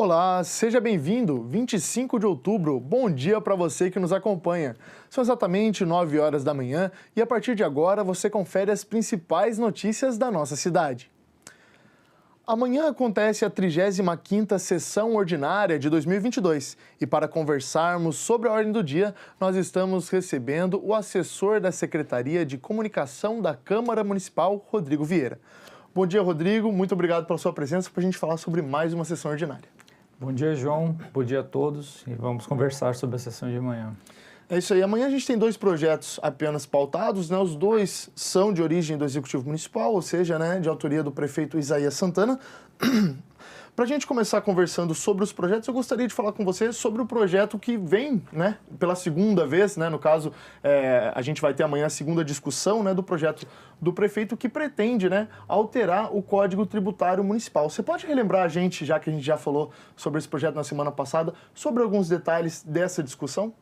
Olá, seja bem-vindo. 25 de outubro, bom dia para você que nos acompanha. São exatamente 9 horas da manhã e a partir de agora você confere as principais notícias da nossa cidade. Amanhã acontece a 35ª sessão ordinária de 2022 e para conversarmos sobre a ordem do dia, nós estamos recebendo o assessor da Secretaria de Comunicação da Câmara Municipal, Rodrigo Vieira. Bom dia, Rodrigo. Muito obrigado pela sua presença para a gente falar sobre mais uma sessão ordinária. Bom dia, João. Bom dia a todos e vamos conversar sobre a sessão de amanhã. É isso aí. Amanhã a gente tem dois projetos apenas pautados, né? Os dois são de origem do Executivo Municipal, ou seja, né, de autoria do prefeito Isaías Santana. Para a gente começar conversando sobre os projetos, eu gostaria de falar com você sobre o projeto que vem, né, pela segunda vez, né, no caso, a gente vai ter amanhã a segunda discussão, né, do projeto do prefeito que pretende, né, alterar o Código Tributário Municipal. Você pode relembrar a gente, já que a gente já falou sobre esse projeto na semana passada, sobre alguns detalhes dessa discussão?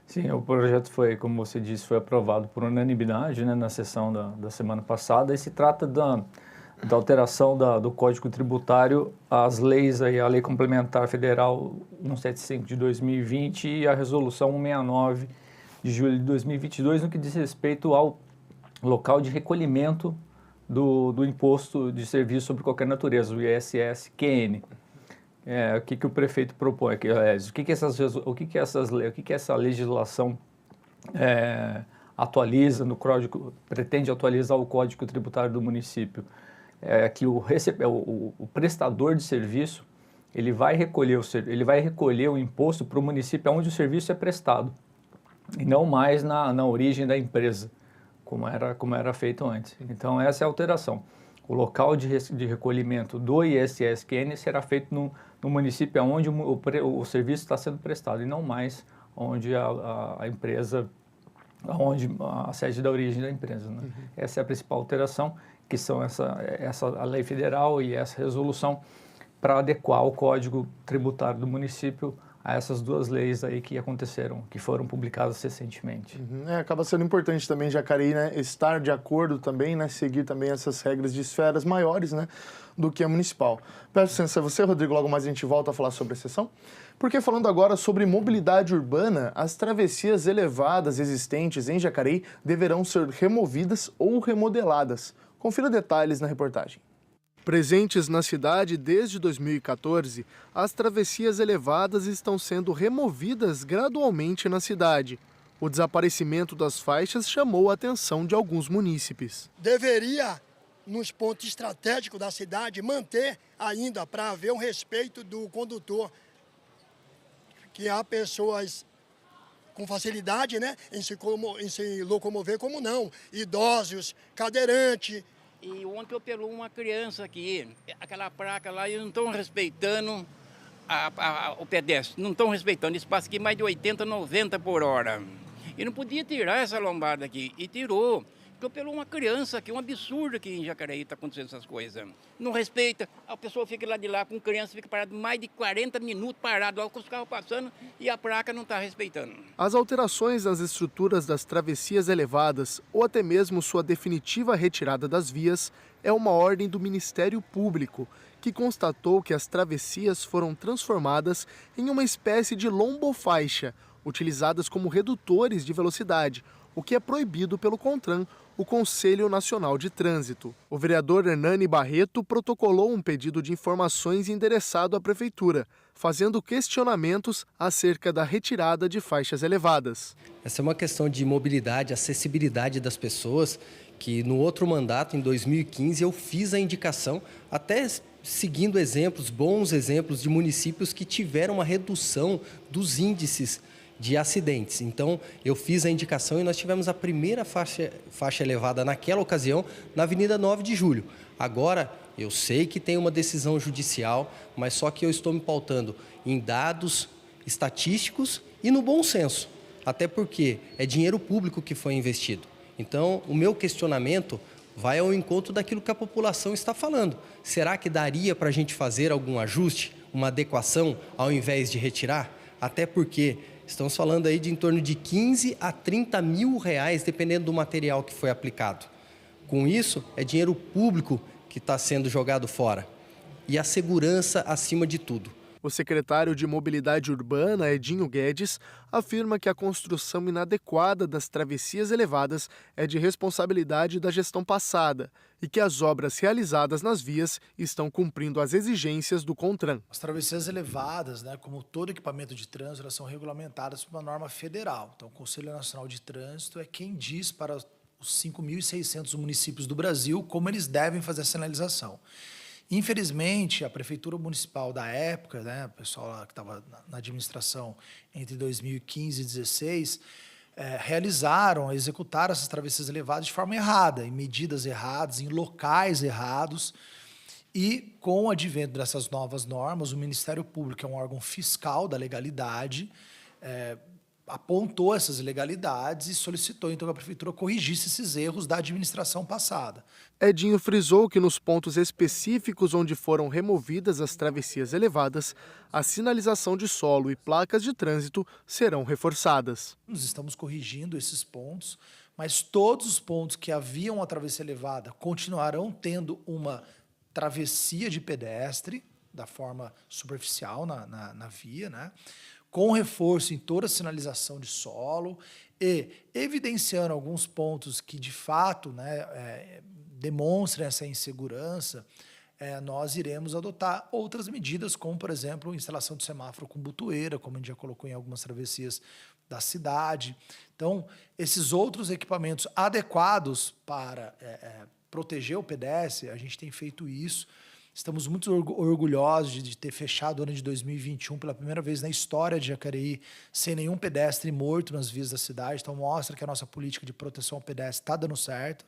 Sim, o projeto foi, como você disse, foi aprovado por unanimidade, né, na sessão da semana passada e se trata da alteração do Código Tributário às leis, aí, a Lei Complementar Federal 175 de 2020 e a Resolução 169 de julho de 2022, no que diz respeito ao local de recolhimento do Imposto de Serviço sobre Qualquer Natureza, o ISS-QN. O que o prefeito propõe, o que essa legislação atualiza no código, pretende atualizar o Código Tributário do município. Que o prestador de serviço ele vai recolher o imposto para o município onde o serviço é prestado e não mais na origem da empresa, como era feito antes. Então essa é a alteração. O local de recolhimento do ISS-QN será feito no município onde o serviço está sendo prestado e não mais onde a empresa, onde a sede da origem da empresa, né? Uhum. Essa é a principal alteração, que são a lei federal e essa resolução para adequar o Código Tributário do município a essas duas leis aí que aconteceram, que foram publicadas recentemente. Uhum. Acaba sendo importante também, Jacareí, né, estar de acordo também, né, seguir também essas regras de esferas maiores, né, do que a municipal. Peço licença a você, Rodrigo, logo mais a gente volta a falar sobre a sessão. Porque falando agora sobre mobilidade urbana, as travessias elevadas existentes em Jacareí deverão ser removidas ou remodeladas. Confira detalhes na reportagem. Presentes na cidade desde 2014, as travessias elevadas estão sendo removidas gradualmente na cidade. O desaparecimento das faixas chamou a atenção de alguns munícipes. Deveria, nos pontos estratégicos da cidade, manter ainda para haver um respeito do condutor, que há pessoas com facilidade, né, em se locomover, como não, idosos, cadeirantes. E ontem operou uma criança aqui, aquela placa lá, eles não estão respeitando o pedestre, não estão respeitando, eles passam aqui mais de 80, 90 por hora. E não podia tirar essa lombada aqui, e tirou. Atropelou uma criança aqui, um absurdo aqui em Jacareí está acontecendo essas coisas. Não respeita, a pessoa fica lá de lá com criança, fica parado mais de 40 minutos parado lá com os carros passando e a placa não está respeitando. As alterações nas estruturas das travessias elevadas ou até mesmo sua definitiva retirada das vias é uma ordem do Ministério Público, que constatou que as travessias foram transformadas em uma espécie de lombofaixa, utilizadas como redutores de velocidade, o que é proibido pelo CONTRAN, o Conselho Nacional de Trânsito. O vereador Hernani Barreto protocolou um pedido de informações endereçado à Prefeitura, fazendo questionamentos acerca da retirada de faixas elevadas. Essa é uma questão de mobilidade, acessibilidade das pessoas, que no outro mandato, em 2015, eu fiz a indicação, até seguindo bons exemplos de municípios que tiveram uma redução dos índices de acidentes. Então, eu fiz a indicação e nós tivemos a primeira faixa elevada naquela ocasião na Avenida 9 de Julho. Agora, eu sei que tem uma decisão judicial, mas só que eu estou me pautando em dados estatísticos e no bom senso, até porque é dinheiro público que foi investido. Então, o meu questionamento vai ao encontro daquilo que a população está falando. Será que daria para a gente fazer algum ajuste, uma adequação, ao invés de retirar? Até porque estamos falando aí de em torno de 15 a 30 mil reais, dependendo do material que foi aplicado. Com isso, é dinheiro público que está sendo jogado fora. E a segurança acima de tudo. O secretário de Mobilidade Urbana, Edinho Guedes, afirma que a construção inadequada das travessias elevadas é de responsabilidade da gestão passada e que as obras realizadas nas vias estão cumprindo as exigências do CONTRAN. As travessias elevadas, como todo equipamento de trânsito, elas são regulamentadas por uma norma federal. Então, o Conselho Nacional de Trânsito é quem diz para os 5.600 municípios do Brasil como eles devem fazer a sinalização. Infelizmente, a Prefeitura Municipal da época, o pessoal lá que estava na administração entre 2015 e 2016, executaram essas travessias elevadas de forma errada, em medidas erradas, em locais errados. E, com o advento dessas novas normas, o Ministério Público, que é um órgão fiscal da legalidade, apontou essas ilegalidades e solicitou, então, que a Prefeitura corrigisse esses erros da administração passada. Edinho frisou que nos pontos específicos onde foram removidas as travessias elevadas, a sinalização de solo e placas de trânsito serão reforçadas. Nós estamos corrigindo esses pontos, mas todos os pontos que haviam a travessia elevada continuarão tendo uma travessia de pedestre, da forma superficial na via, com reforço em toda a sinalização de solo e evidenciando alguns pontos que, de fato, demonstrem essa insegurança, nós iremos adotar outras medidas, como, por exemplo, a instalação de semáforo com botoeira, como a gente já colocou em algumas travessias da cidade. Então, esses outros equipamentos adequados para proteger o pedestre, a gente tem feito isso. Estamos muito orgulhosos de ter fechado o ano de 2021 pela primeira vez na história de Jacareí sem nenhum pedestre morto nas vias da cidade. Então mostra que a nossa política de proteção ao pedestre está dando certo.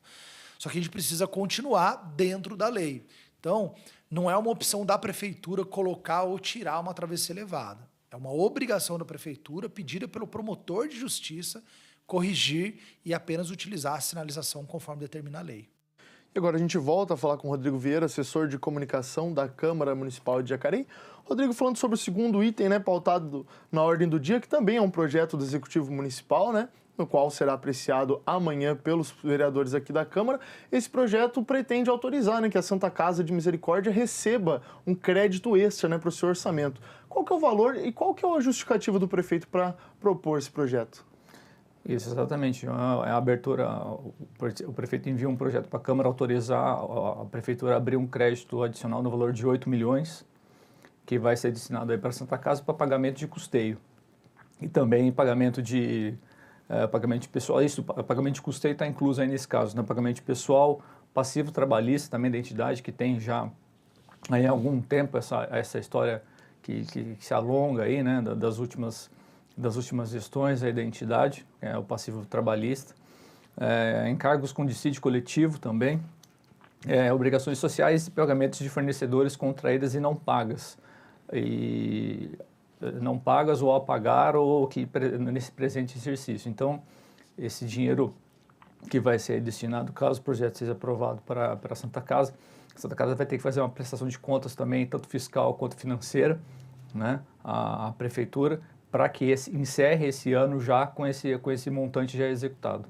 Só que a gente precisa continuar dentro da lei. Então, não é uma opção da prefeitura colocar ou tirar uma travessia elevada. É uma obrigação da prefeitura, pedida pelo promotor de justiça, corrigir e apenas utilizar a sinalização conforme determina a lei. E agora a gente volta a falar com o Rodrigo Vieira, assessor de comunicação da Câmara Municipal de Jacareí. Rodrigo, falando sobre o segundo item, pautado na ordem do dia, que também é um projeto do Executivo Municipal, no qual será apreciado amanhã pelos vereadores aqui da Câmara. Esse projeto pretende autorizar que a Santa Casa de Misericórdia receba um crédito extra para o seu orçamento. Qual que é o valor e qual que é a justificativa do prefeito para propor esse projeto? Isso, exatamente. A abertura, o prefeito envia um projeto para a Câmara autorizar a Prefeitura a abrir um crédito adicional no valor de 8 milhões, que vai ser destinado aí para a Santa Casa para pagamento de custeio. E também pagamento de pessoal. Isso, pagamento de custeio está incluso aí nesse caso, pagamento de pessoal, passivo trabalhista também da entidade, que tem já aí há algum tempo essa história que se alonga aí, das últimas gestões aí da entidade, o passivo trabalhista, encargos com dissídio coletivo também, obrigações sociais e pagamentos de fornecedores contraídas e não pagas. Não pagas ou a pagar ou que nesse presente exercício. Então, esse dinheiro que vai ser destinado, caso o projeto seja aprovado para a Santa Casa vai ter que fazer uma prestação de contas também, tanto fiscal quanto financeira, a Prefeitura, para que encerre esse ano já com esse montante já executado.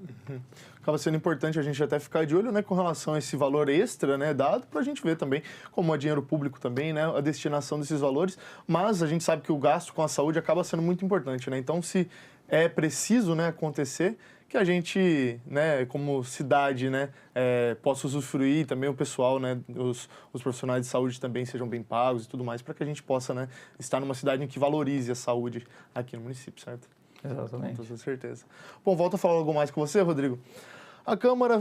Acaba sendo importante a gente até ficar de olho com relação a esse valor extra dado, para a gente ver também como é dinheiro público também, a destinação desses valores, mas a gente sabe que o gasto com a saúde acaba sendo muito importante, então se é preciso acontecer, que a gente, como cidade, possa usufruir também o pessoal, os profissionais de saúde também sejam bem pagos e tudo mais, para que a gente possa estar numa cidade em que valorize a saúde aqui no município, certo? Exatamente. Com toda certeza. Bom, volto a falar algo mais com você, Rodrigo.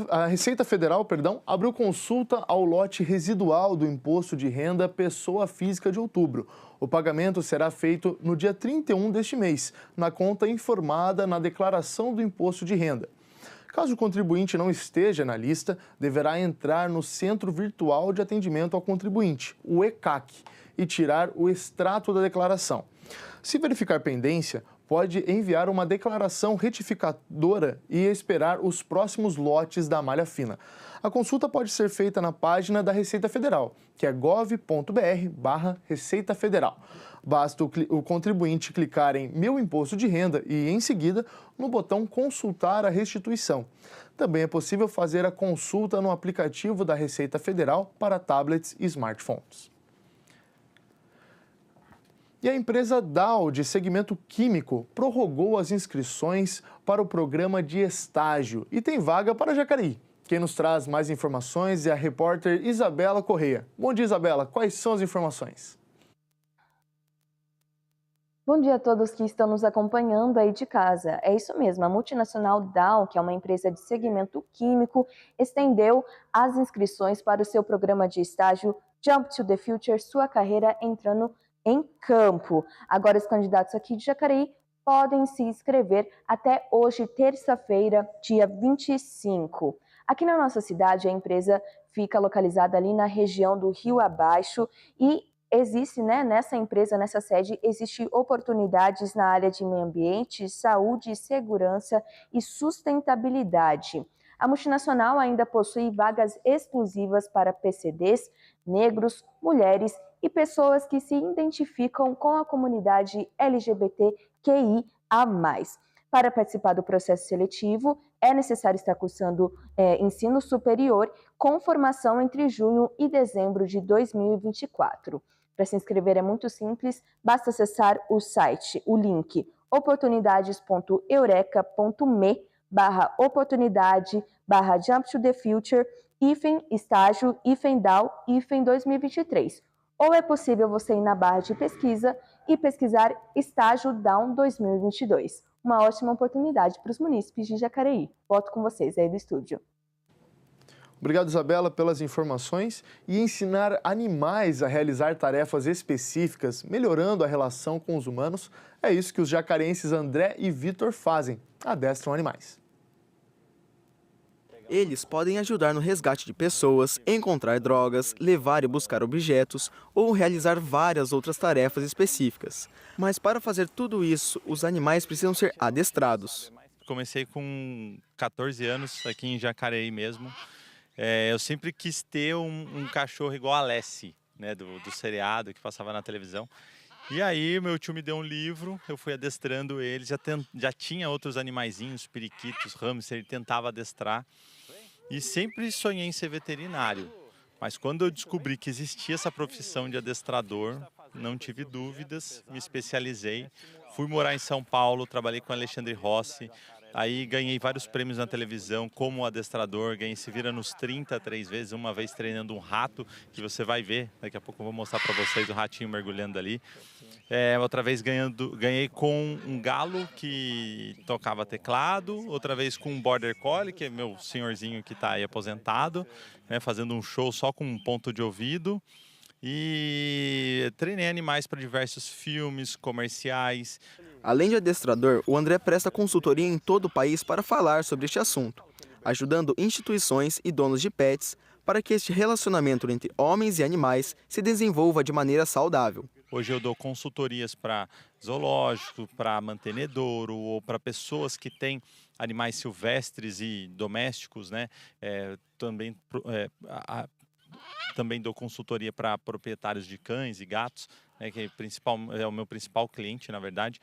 A Receita Federal, abriu consulta ao lote residual do Imposto de Renda Pessoa Física de outubro. O pagamento será feito no dia 31 deste mês, na conta informada na declaração do Imposto de Renda. Caso o contribuinte não esteja na lista, deverá entrar no Centro Virtual de Atendimento ao Contribuinte, o ECAC, e tirar o extrato da declaração. Se verificar pendência, pode enviar uma declaração retificadora e esperar os próximos lotes da malha fina. A consulta pode ser feita na página da Receita Federal, que é gov.br/Receita Federal. Basta o contribuinte clicar em Meu Imposto de Renda e, em seguida, no botão Consultar a Restituição. Também é possível fazer a consulta no aplicativo da Receita Federal para tablets e smartphones. E a empresa Dow, de segmento químico, prorrogou as inscrições para o programa de estágio e tem vaga para Jacareí. Quem nos traz mais informações é a repórter Isabela Correia. Bom dia, Isabela. Quais são as informações? Bom dia a todos que estão nos acompanhando aí de casa. É isso mesmo, a multinacional Dow, que é uma empresa de segmento químico, estendeu as inscrições para o seu programa de estágio Jump to the Future, sua carreira entrando em campo. Agora os candidatos aqui de Jacareí podem se inscrever até hoje, terça-feira, dia 25. Aqui na nossa cidade, a empresa fica localizada ali na região do Rio Abaixo e existe, nessa empresa, nessa sede, existe oportunidades na área de meio ambiente, saúde, segurança e sustentabilidade. A multinacional ainda possui vagas exclusivas para PCDs, negros, mulheres e pessoas que se identificam com a comunidade LGBTQIA+. Para participar do processo seletivo, é necessário estar cursando ensino superior com formação entre junho e dezembro de 2024. Para se inscrever é muito simples, basta acessar o site, o link oportunidades.eureka.me/oportunidade/Jump to the Future, estágio, Dow, 2023. Ou é possível você ir na barra de pesquisa e pesquisar estágio Dow 2022. Uma ótima oportunidade para os munícipes de Jacareí. Volto com vocês aí do estúdio. Obrigado, Isabela, pelas informações. E ensinar animais a realizar tarefas específicas, melhorando a relação com os humanos, é isso que os jacarenses André e Vitor fazem, adestram animais. Eles podem ajudar no resgate de pessoas, encontrar drogas, levar e buscar objetos ou realizar várias outras tarefas específicas. Mas para fazer tudo isso, os animais precisam ser adestrados. Comecei com 14 anos aqui em Jacareí mesmo. Eu sempre quis ter um cachorro igual a Lassie, né, do seriado que passava na televisão. E aí meu tio me deu um livro, eu fui adestrando ele, já tinha outros animaizinhos, periquitos, hamster, ele tentava adestrar. E sempre sonhei em ser veterinário. Mas quando eu descobri que existia essa profissão de adestrador, não tive dúvidas, me especializei. Fui morar em São Paulo, trabalhei com Alexandre Rossi. Aí ganhei vários prêmios na televisão como adestrador, ganhei Se Vira nos 30 3 vezes, uma vez treinando um rato, que você vai ver, daqui a pouco eu vou mostrar para vocês o ratinho mergulhando ali. Outra vez ganhei com um galo que tocava teclado, outra vez com um Border Collie, que é meu senhorzinho que está aí aposentado, né, fazendo um show só com um ponto de ouvido. E treinei animais para diversos filmes, comerciais. Além de adestrador, o André presta consultoria em todo o país para falar sobre este assunto, ajudando instituições e donos de pets para que este relacionamento entre homens e animais se desenvolva de maneira saudável. Hoje eu dou consultorias para zoológico, para mantenedouro ou para pessoas que têm animais silvestres e domésticos, né? Também dou consultoria para proprietários de cães e gatos, né, que é o meu principal cliente, na verdade.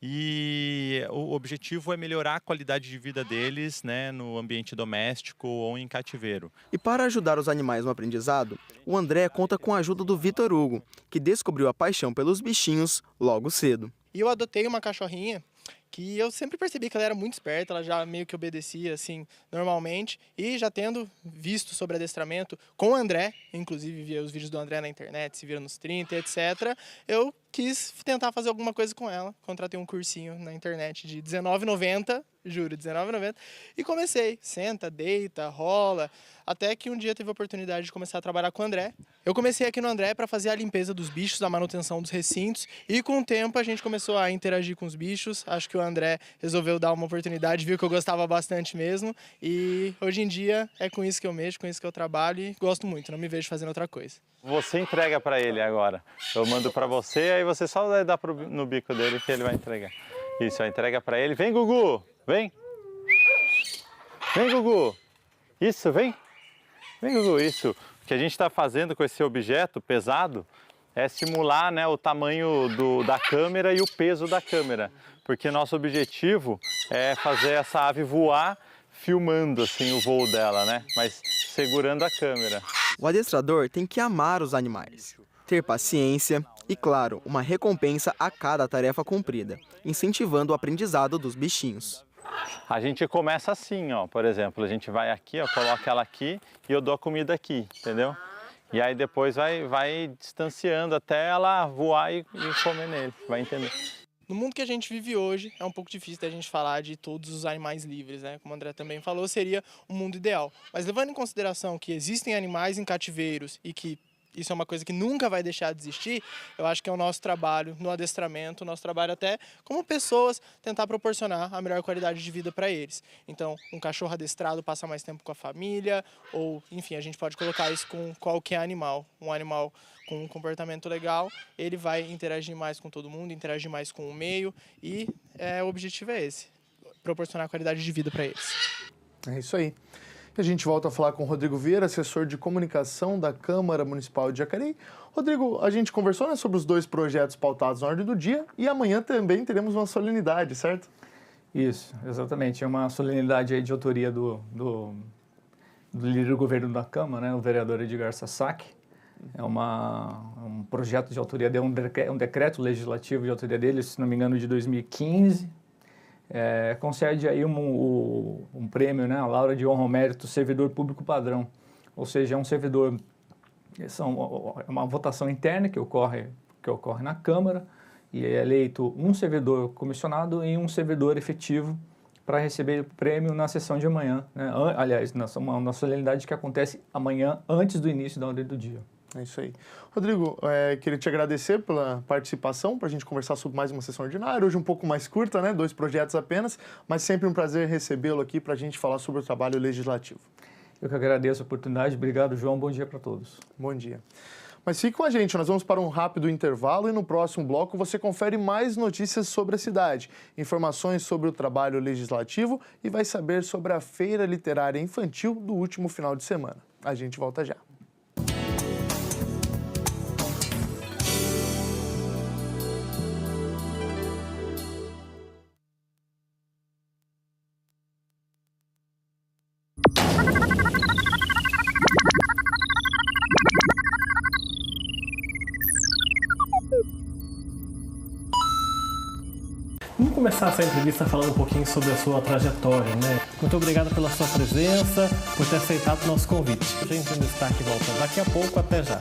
E o objetivo é melhorar a qualidade de vida deles, né, no ambiente doméstico ou em cativeiro. E para ajudar os animais no aprendizado, o André conta com a ajuda do Vitor Hugo, que descobriu a paixão pelos bichinhos logo cedo. E eu adotei uma cachorrinha que eu sempre percebi que ela era muito esperta, ela já meio que obedecia assim normalmente, e já tendo visto sobre adestramento com o André, inclusive via os vídeos do André na internet, Se Vira nos 30, etc., eu quis tentar fazer alguma coisa com ela. Contratei um cursinho na internet de R$19,90, juro, R$19,90, e comecei, senta, deita, rola, até que um dia teve a oportunidade de começar a trabalhar com o André. Eu comecei aqui no André para fazer a limpeza dos bichos, a manutenção dos recintos, e com o tempo a gente começou a interagir com os bichos. Acho que o André resolveu dar uma oportunidade, viu que eu gostava bastante mesmo, e hoje em dia é com isso que eu mexo, com isso que eu trabalho e gosto muito, não me vejo fazendo outra coisa. Você entrega para ele agora. Eu mando para você, aí você só dá no bico dele que ele vai entregar. Isso, entrega para ele. Vem, Gugu! Vem! Vem, Gugu! Isso, vem! Vem, Gugu, isso. O que a gente está fazendo com esse objeto pesado é simular, né, o tamanho da câmera e o peso da câmera. Porque nosso objetivo é fazer essa ave voar filmando assim o voo dela, né? Mas segurando a câmera. O adestrador tem que amar os animais. ter paciência e, claro, uma recompensa a cada tarefa cumprida, incentivando o aprendizado dos bichinhos. A gente começa assim, ó, por exemplo, a gente vai aqui, ó, coloca ela aqui e eu dou a comida aqui, entendeu? E aí depois vai distanciando até ela voar e comer nele, vai entender. No mundo que a gente vive hoje, é um pouco difícil da gente falar de todos os animais livres, né? Como o André também falou, seria um mundo ideal. Mas levando em consideração que existem animais em cativeiros e que isso é uma coisa que nunca vai deixar de existir, eu acho que é o nosso trabalho no adestramento, o nosso trabalho até como pessoas, tentar proporcionar a melhor qualidade de vida para eles. Então, um cachorro adestrado passa mais tempo com a família, ou, enfim, a gente pode colocar isso com qualquer animal. Um animal com um comportamento legal, ele vai interagir mais com todo mundo, interagir mais com o meio, e o objetivo é esse, proporcionar qualidade de vida para eles. É isso aí. A gente volta a falar com o Rodrigo Vieira, assessor de comunicação da Câmara Municipal de Jacareí. Rodrigo, a gente conversou, né, sobre os 2 projetos pautados na ordem do dia e amanhã também teremos uma solenidade, certo? Isso, exatamente. É uma solenidade aí de autoria do líder do governo da Câmara, né, o vereador Edgar Sasaki. É um projeto de autoria dele, um decreto legislativo de autoria dele, se não me engano, de 2015. Concede aí um prêmio, né, a Laura de Honra ao Mérito Servidor Público Padrão. Ou seja, é um servidor, é uma votação interna que ocorre na Câmara e é eleito um servidor comissionado e um servidor efetivo para receber o prêmio na sessão de amanhã, né? Aliás, uma solenidade que acontece amanhã antes do início da ordem do dia. É isso aí. Rodrigo, queria te agradecer pela participação, para a gente conversar sobre mais uma sessão ordinária, hoje um pouco mais curta, né? 2 projetos apenas, mas sempre um prazer recebê-lo aqui para a gente falar sobre o trabalho legislativo. Eu que agradeço a oportunidade. Obrigado, João. Bom dia para todos. Bom dia. Mas fique com a gente, nós vamos para um rápido intervalo e no próximo bloco você confere mais notícias sobre a cidade, informações sobre o trabalho legislativo e vai saber sobre a Feira Literária Infantil do último final de semana. A gente volta já. Vamos começar essa entrevista falando um pouquinho sobre a sua trajetória, né? Muito obrigado pela sua presença, por ter aceitado o nosso convite. A gente no Destaque volta daqui a pouco, até já.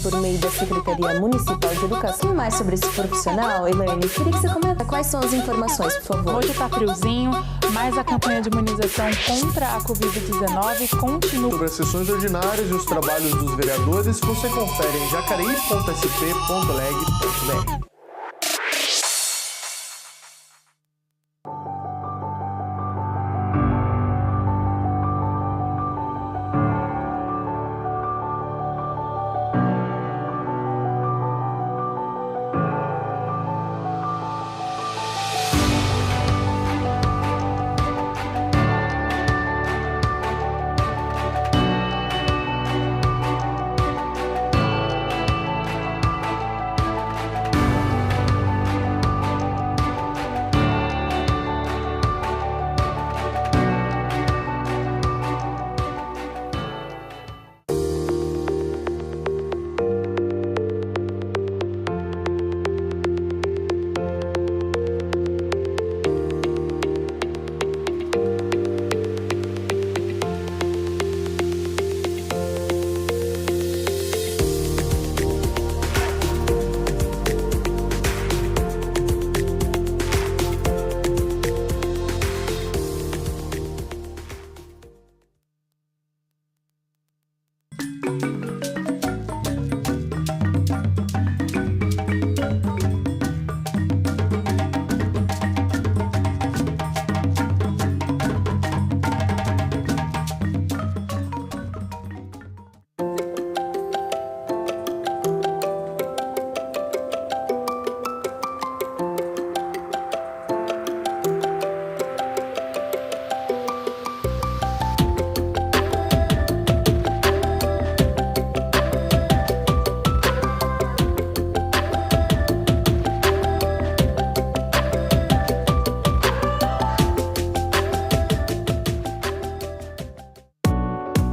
Por meio da Secretaria Municipal de Educação. Mais sobre esse profissional, Elaine, queria que você comenta quais são as informações, por favor. Hoje está friozinho, mas a campanha de imunização contra a Covid-19 continua. Sobre as sessões ordinárias e os trabalhos dos vereadores, você confere em jacareí.sp.leg.br.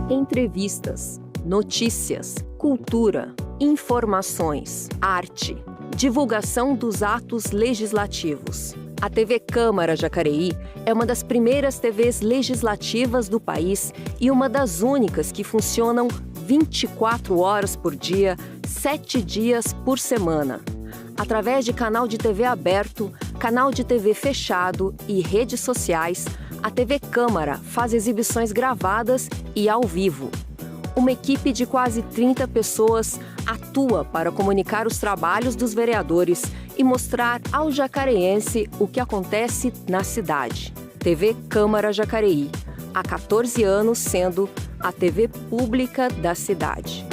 Entrevistas, notícias, cultura, informações, arte, divulgação dos atos legislativos. A TV Câmara Jacareí é uma das primeiras TVs legislativas do país e uma das únicas que funcionam 24 horas por dia, 7 dias por semana. Através de canal de TV aberto, canal de TV fechado e redes sociais, a TV Câmara faz exibições gravadas e ao vivo. Uma equipe de quase 30 pessoas atua para comunicar os trabalhos dos vereadores e mostrar ao jacareense o que acontece na cidade. TV Câmara Jacareí, há 14 anos sendo a TV pública da cidade.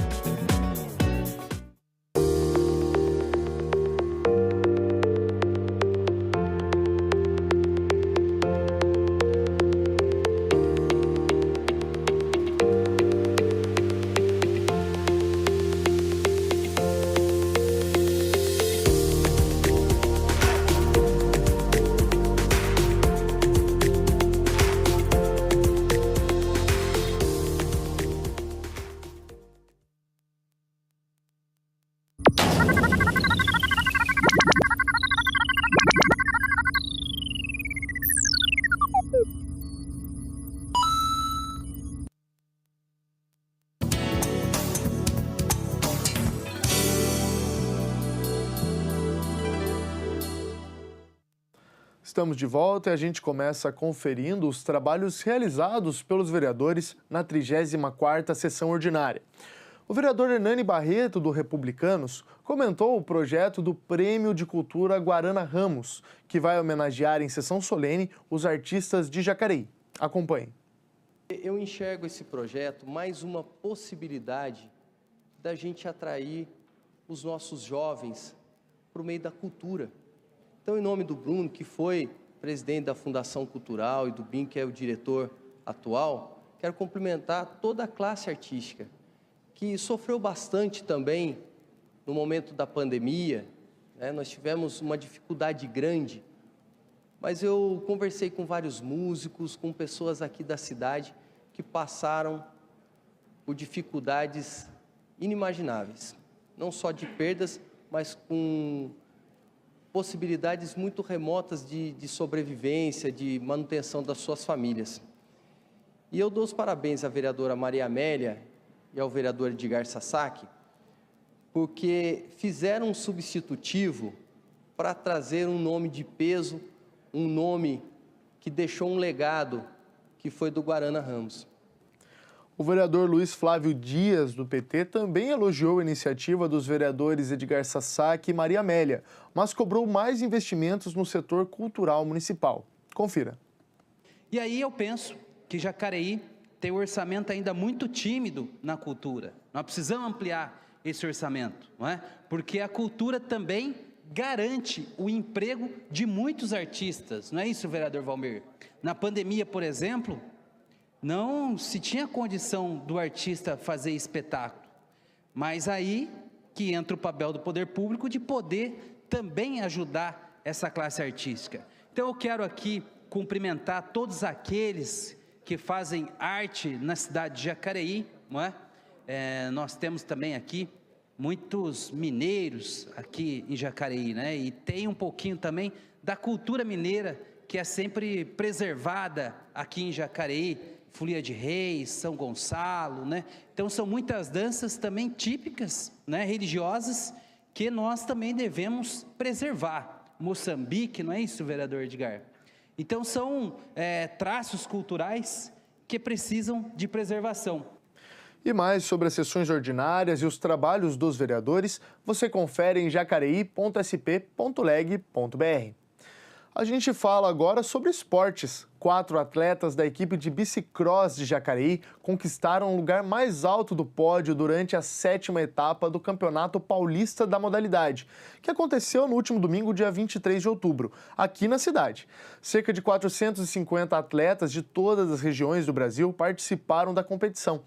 Estamos de volta e a gente começa conferindo os trabalhos realizados pelos vereadores na 34ª sessão ordinária. O vereador Hernani Barreto, do Republicanos, comentou o projeto do Prêmio de Cultura Guarana Ramos, que vai homenagear em sessão solene os artistas de Jacareí. Acompanhe. Eu enxergo esse projeto mais uma possibilidade da gente atrair os nossos jovens para o meio da cultura. Então, em nome do Bruno, que foi presidente da Fundação Cultural, e do BIM, que é o diretor atual, quero cumprimentar toda a classe artística, que sofreu bastante também no momento da pandemia, né? Nós tivemos uma dificuldade grande, mas eu conversei com vários músicos, com pessoas aqui da cidade que passaram por dificuldades inimagináveis, não só de perdas, mas com possibilidades muito remotas de sobrevivência, de manutenção das suas famílias. E eu dou os parabéns à vereadora Maria Amélia e ao vereador Edgar Sasaki, porque fizeram um substitutivo para trazer um nome de peso, um nome que deixou um legado, que foi do Guarana Ramos. O vereador Luiz Flávio Dias, do PT, também elogiou a iniciativa dos vereadores Edgar Sasaki e Maria Amélia, mas cobrou mais investimentos no setor cultural municipal. Confira. E aí eu penso que Jacareí tem um orçamento ainda muito tímido na cultura. Nós precisamos ampliar esse orçamento, não é? Porque a cultura também garante o emprego de muitos artistas, não é isso, vereador Valmir? Na pandemia, por exemplo, não se tinha condição do artista fazer espetáculo, mas aí que entra o papel do poder público de poder também ajudar essa classe artística. Então eu quero aqui cumprimentar todos aqueles que fazem arte na cidade de Jacareí, não é? Nós temos também aqui muitos mineiros aqui em Jacareí, né? E tem um pouquinho também da cultura mineira que é sempre preservada aqui em Jacareí, Folia de Reis, São Gonçalo, né? Então são muitas danças também típicas, né, religiosas, que nós também devemos preservar. Moçambique, não é isso, vereador Edgar? Então são traços culturais que precisam de preservação. E mais sobre as sessões ordinárias e os trabalhos dos vereadores, você confere em jacareí.sp.leg.br. A gente fala agora sobre esportes. 4 atletas da equipe de bicicross de Jacareí conquistaram o lugar mais alto do pódio durante a 7ª etapa do Campeonato Paulista da modalidade, que aconteceu no último domingo, dia 23 de outubro, aqui na cidade. Cerca de 450 atletas de todas as regiões do Brasil participaram da competição.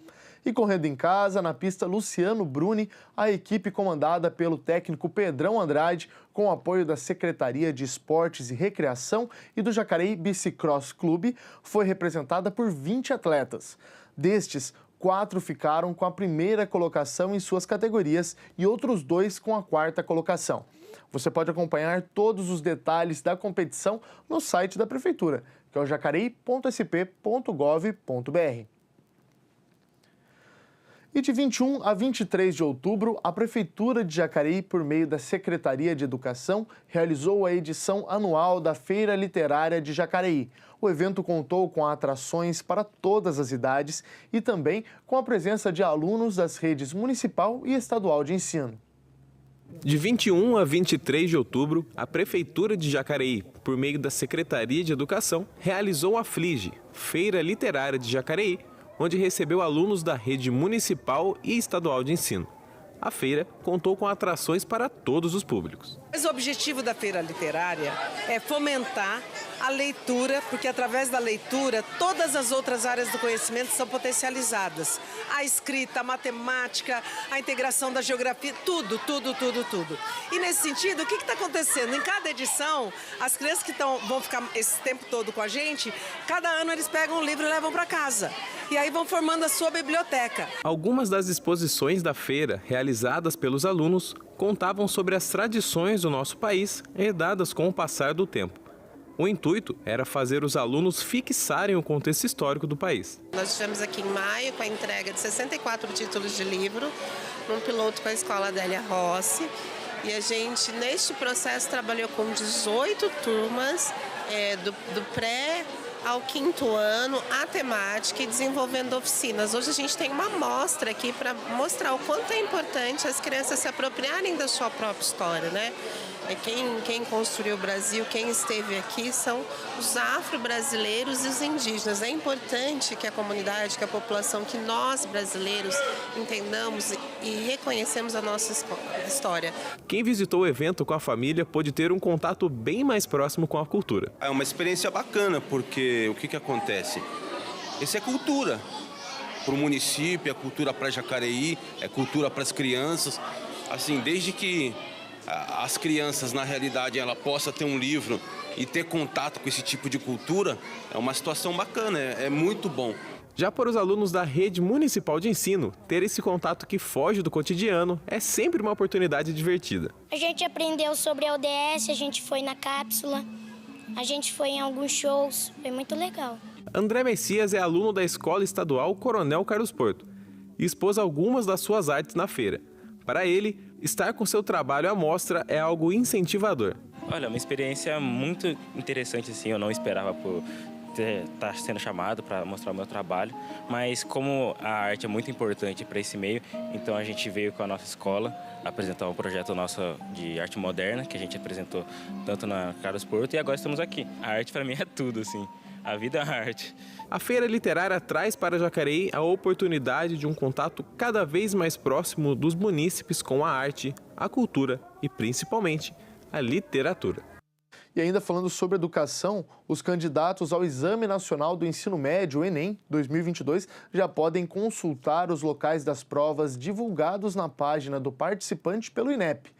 E correndo em casa, na pista Luciano Bruni, a equipe comandada pelo técnico Pedrão Andrade, com o apoio da Secretaria de Esportes e Recreação e do Jacareí Bicicross Clube, foi representada por 20 atletas. Destes, 4 ficaram com a primeira colocação em suas categorias e outros 2 com a 4ª colocação. Você pode acompanhar todos os detalhes da competição no site da Prefeitura, que é o jacareí.sp.gov.br. E de 21 a 23 de outubro, a Prefeitura de Jacareí, por meio da Secretaria de Educação, realizou a edição anual da Feira Literária de Jacareí. O evento contou com atrações para todas as idades e também com a presença de alunos das redes municipal e estadual de ensino. De 21 a 23 de outubro, a Prefeitura de Jacareí, por meio da Secretaria de Educação, realizou a FLIGE, Feira Literária de Jacareí, onde recebeu alunos da rede municipal e estadual de ensino. A feira contou com atrações para todos os públicos. Mas o objetivo da feira literária é fomentar a leitura, porque através da leitura todas as outras áreas do conhecimento são potencializadas. A escrita, a matemática, a integração da geografia, tudo. E nesse sentido, o que está acontecendo? Em cada edição, as crianças que vão ficar esse tempo todo com a gente, cada ano eles pegam um livro e levam para casa. E aí vão formando a sua biblioteca. Algumas das exposições da feira, realizadas pelos alunos, contavam sobre as tradições do nosso país, herdadas com o passar do tempo. O intuito era fazer os alunos fixarem o contexto histórico do país. Nós estivemos aqui em maio com a entrega de 64 títulos de livro, num piloto com a Escola Adélia Rossi. E a gente, neste processo, trabalhou com 18 turmas, do pré ao 5º ano, a temática e desenvolvendo oficinas. Hoje a gente tem uma amostra aqui para mostrar o quanto é importante as crianças se apropriarem da sua própria história, né? Quem construiu o Brasil, quem esteve aqui são os afro-brasileiros e os indígenas. É importante que a comunidade, que a população, que nós brasileiros entendamos e reconhecemos a nossa história. Quem visitou o evento com a família pôde ter um contato bem mais próximo com a cultura. É uma experiência bacana, porque o que acontece? Isso é cultura. Para o município, é cultura para Jacareí, é cultura para as crianças. Assim, desde que as crianças, na realidade, ela possa ter um livro e ter contato com esse tipo de cultura, é uma situação bacana, é muito bom. Já para os alunos da rede municipal de ensino, ter esse contato que foge do cotidiano é sempre uma oportunidade divertida. A gente aprendeu sobre a ODS, a gente foi na cápsula, a gente foi em alguns shows, foi muito legal. André Messias é aluno da Escola Estadual Coronel Carlos Porto e expôs algumas das suas artes na feira. Para ele, estar com seu trabalho à mostra é algo incentivador. Olha, uma experiência muito interessante, assim, eu não esperava por estar sendo chamado para mostrar o meu trabalho, mas como a arte é muito importante para esse meio, então a gente veio com a nossa escola apresentar um projeto nosso de arte moderna, que a gente apresentou tanto na Carlos Porto e agora estamos aqui. A arte para mim é tudo, assim. A vida é a arte. A Feira Literária traz para Jacareí a oportunidade de um contato cada vez mais próximo dos munícipes com a arte, a cultura e, principalmente, a literatura. E ainda falando sobre educação, os candidatos ao Exame Nacional do Ensino Médio, o Enem, 2022, já podem consultar os locais das provas divulgados na página do participante pelo INEP.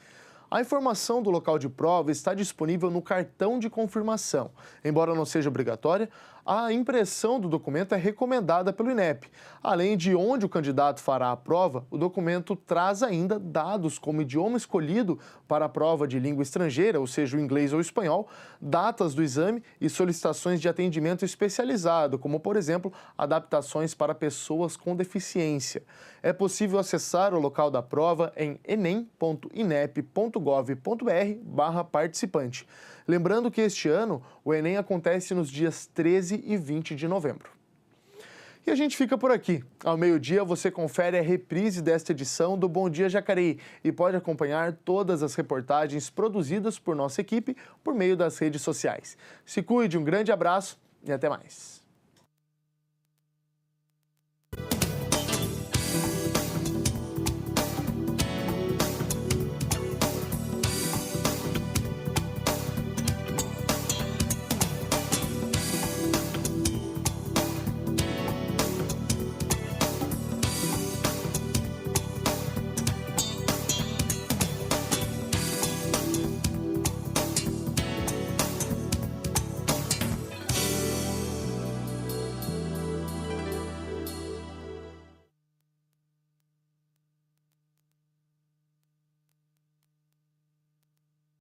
A informação do local de prova está disponível no cartão de confirmação. Embora não seja obrigatória, a impressão do documento é recomendada pelo INEP. Além de onde o candidato fará a prova, o documento traz ainda dados como idioma escolhido para a prova de língua estrangeira, ou seja, o inglês ou o espanhol, datas do exame e solicitações de atendimento especializado, como, por exemplo, adaptações para pessoas com deficiência. É possível acessar o local da prova em enem.inep.gov.br/participante. Lembrando que este ano o Enem acontece nos dias 13 e 20 de novembro. E a gente fica por aqui. Ao meio-dia você confere a reprise desta edição do Bom Dia Jacareí e pode acompanhar todas as reportagens produzidas por nossa equipe por meio das redes sociais. Se cuide, um grande abraço e até mais.